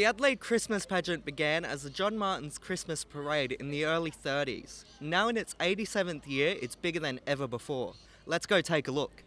The Adelaide Christmas Pageant began as the John Martin's Christmas Parade in the early 30s. Now in its 87th year, it's bigger than ever before. Let's go take a look.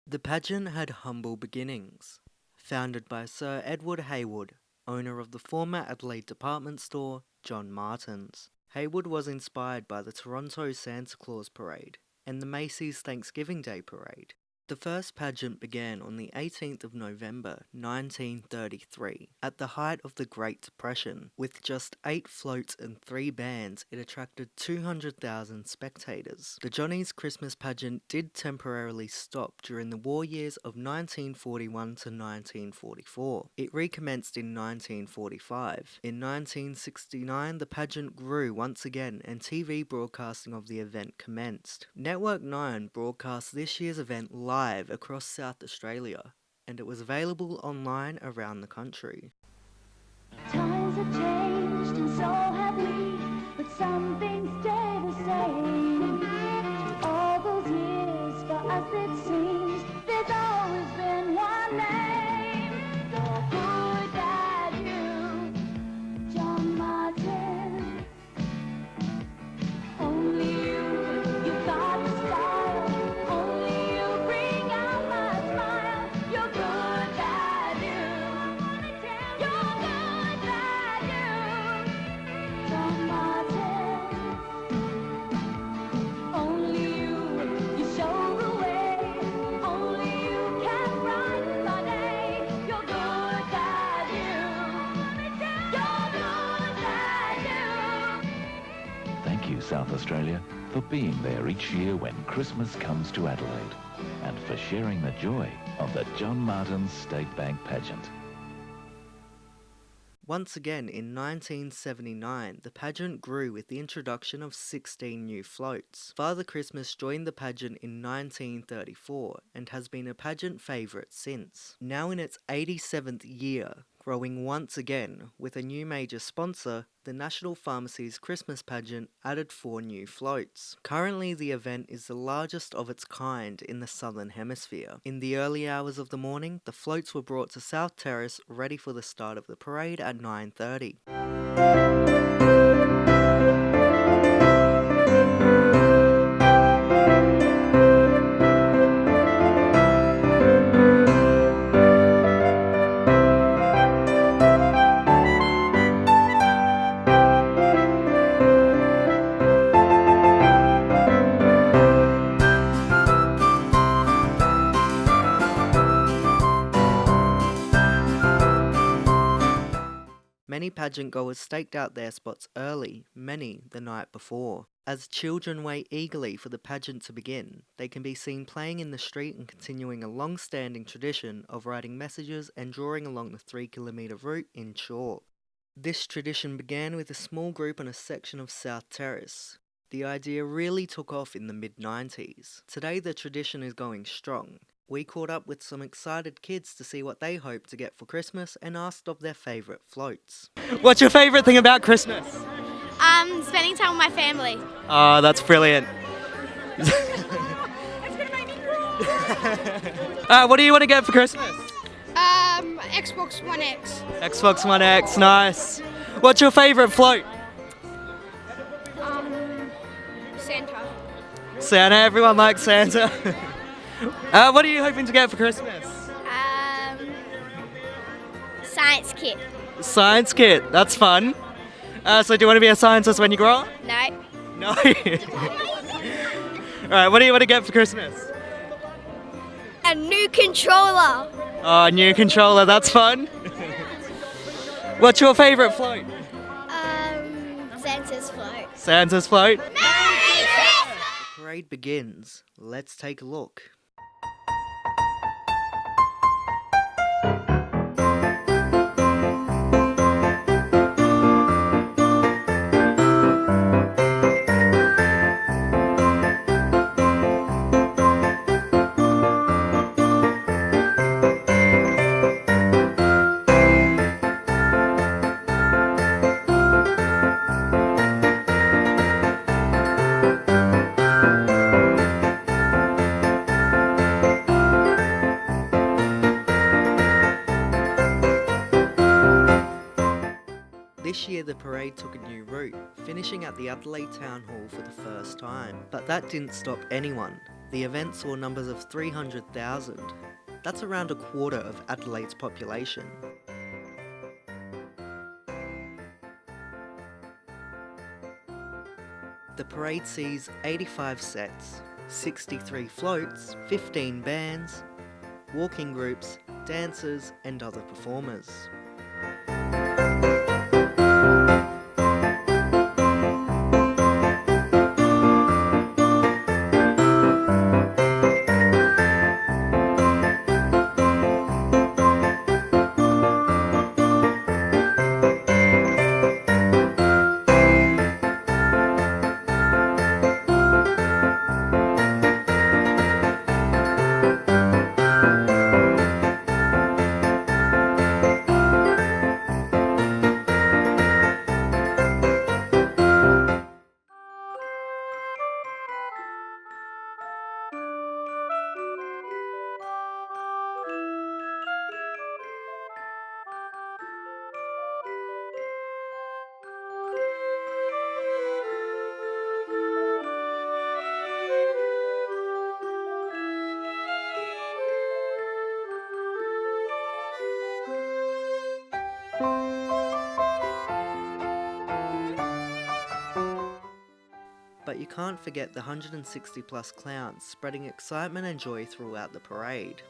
The pageant had humble beginnings. Founded by Sir Edward Hayward, owner of the former Adelaide department store, John Martin's. Hayward was inspired by the Toronto Santa Claus Parade and the Macy's Thanksgiving Day Parade. The first pageant began on the 18th of November 1933, at the height of the Great Depression. With just 8 floats and 3 bands, it attracted 200,000 spectators. The Johnny's Christmas Pageant did temporarily stop during the war years of 1941 to 1944. It recommenced in 1945. In 1969, the pageant grew once again and TV broadcasting of the event commenced. Network 9 broadcast this year's event live across South Australia, and it was available online around the country. Times have changed and so have we, but some things stay the same. Through all those years, for us it seems, there's always been one name. The good that you, John Martin. Only you got the style. Only you bring out my smile. You're good that you, you're good that you, John Martin. Only you show the way. Only you can brighten my day. You're good that you, you're good that you. Thank you, South Australia, for being there each year when Christmas comes to Adelaide, and for sharing the joy of the John Martin's State Bank Pageant. Once again, in 1979, the pageant grew with the introduction of 16 new floats. Father Christmas joined the pageant in 1934 and has been a pageant favourite since. Now in its 87th year, growing once again with a new major sponsor, the National Pharmacies Christmas Pageant added 4 new floats. Currently, the event is the largest of its kind in the Southern Hemisphere. In the early hours of the morning, the floats were brought to South Terrace ready for the start of the parade at 9:30. Many pageant goers staked out their spots early, many the night before. As children wait eagerly for the pageant to begin, they can be seen playing in the street and continuing a long-standing tradition of writing messages and drawing along the 3-kilometre route in chalk. This tradition began with a small group on a section of South Terrace. The idea really took off in the mid-90s. Today the tradition is going strong. We caught up with some excited kids to see what they hope to get for Christmas and asked of their favourite floats. What's your favourite thing about Christmas? Spending time with my family. Oh, that's brilliant. It's gonna make me cry. What do you want to get for Christmas? Xbox One X. Xbox One X, nice. What's your favourite float? Santa. Santa, everyone likes Santa. What are you hoping to get for Christmas? Science kit. Science kit, that's fun. So do you want to be a scientist when you grow up? No. No? Alright, what do you want to get for Christmas? A new controller. Oh, a new controller, that's fun. What's your favourite float? Santa's float. Santa's float? The parade begins. Let's take a look. parade took a new route, finishing at the Adelaide Town Hall for the first time. But that didn't stop anyone. The event saw numbers of 300,000. That's around a quarter of Adelaide's population. The parade sees 85 sets, 63 floats, 15 bands, walking groups, dancers and other performers. But you can't forget the 160 plus clowns spreading excitement and joy throughout the parade.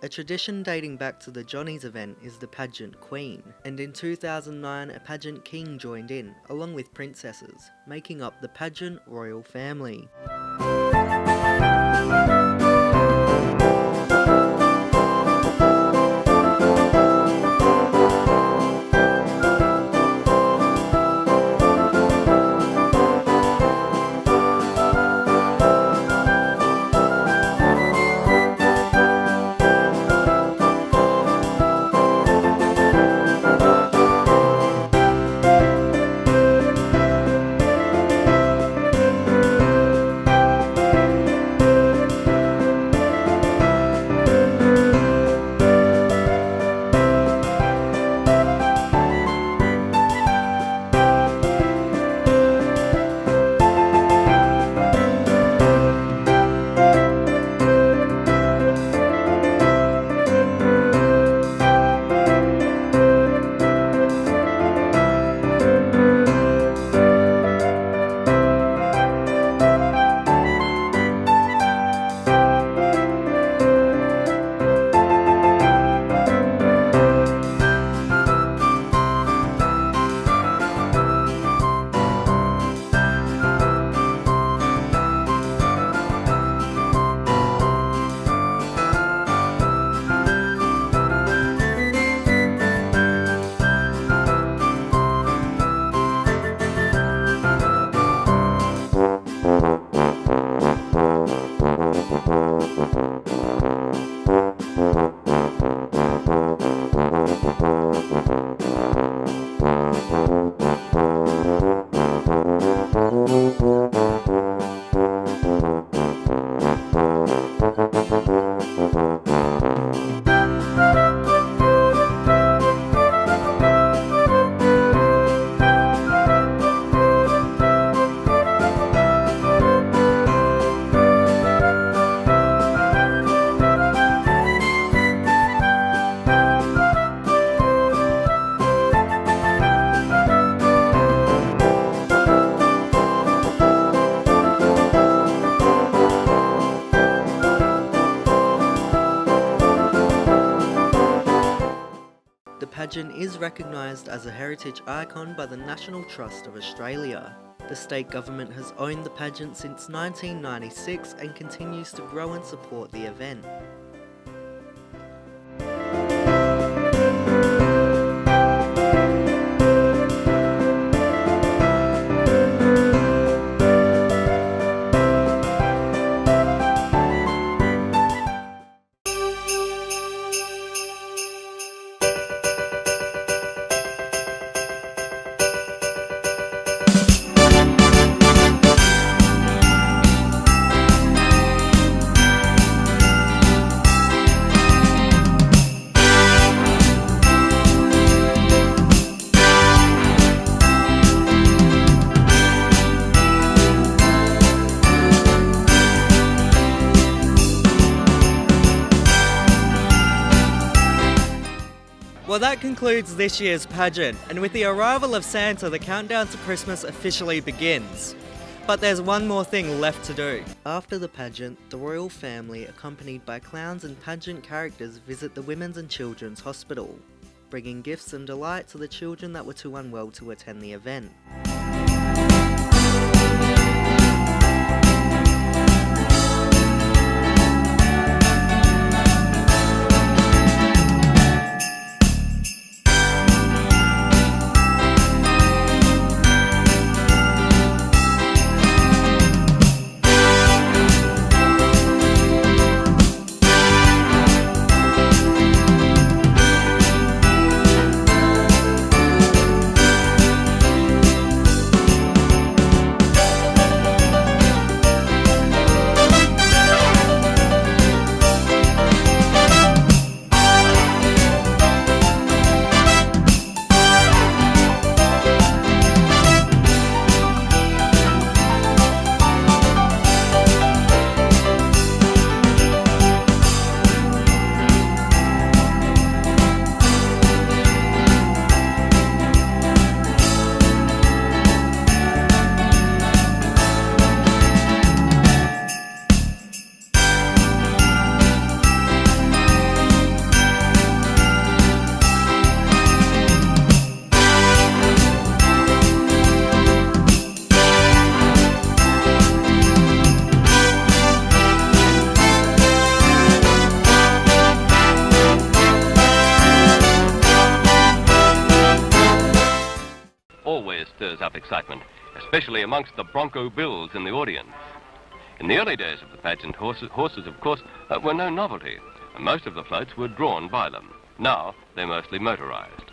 A tradition dating back to the Johnny's event is the pageant queen, and in 2009 a pageant king joined in, along with princesses, making up the pageant royal family. pageant is recognised as a heritage icon by the National Trust of Australia. The state government has owned the pageant since 1996 and continues to grow and support the event. Well, that concludes this year's pageant, and with the arrival of Santa, the countdown to Christmas officially begins. But there's one more thing left to do. After the pageant, the royal family, accompanied by clowns and pageant characters, visit the Women's and Children's Hospital, bringing gifts and delight to the children that were too unwell to attend the event. Stirs up excitement, especially amongst the Bronco Bills in the audience. In the early days of the pageant, horses of course, were no novelty, and most of the floats were drawn by them. Now, they're mostly motorised.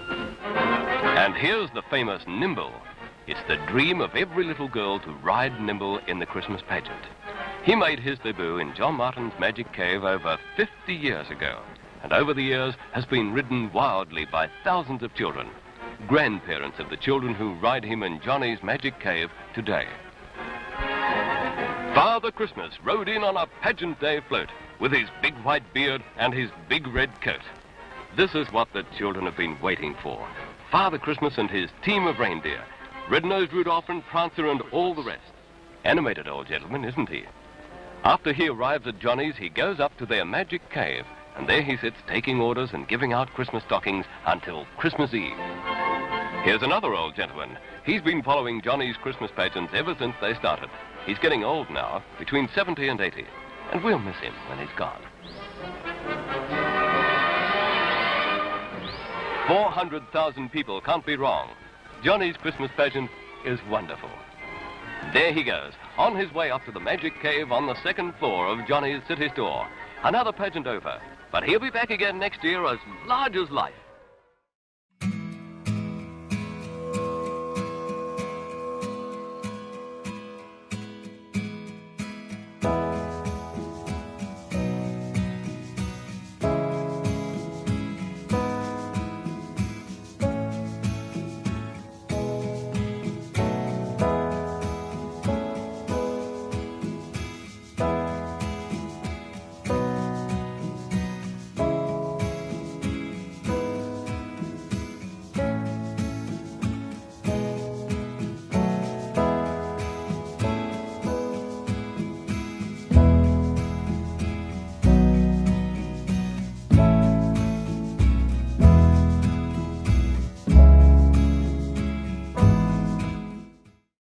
And here's the famous Nimble. It's the dream of every little girl to ride Nimble in the Christmas pageant. He made his debut in John Martin's Magic Cave over 50 years ago, and over the years has been ridden wildly by thousands of children, grandparents of the children who ride him in Johnny's Magic Cave today. Father Christmas rode in on a pageant day float with his big white beard and his big red coat. This is what the children have been waiting for. Father Christmas and his team of reindeer, Red-Nosed Rudolph and Prancer and all the rest. Animated old gentleman, isn't he? After he arrives at Johnny's, he goes up to their Magic Cave, and there he sits taking orders and giving out Christmas stockings until Christmas Eve. Here's another old gentleman. He's been following Johnny's Christmas pageants ever since they started. He's getting old now, between 70 and 80, and we'll miss him when he's gone. 400,000 people can't be wrong. Johnny's Christmas pageant is wonderful. There he goes, on his way up to the Magic Cave on the second floor of Johnny's city store. Another pageant over, but he'll be back again next year as large as life.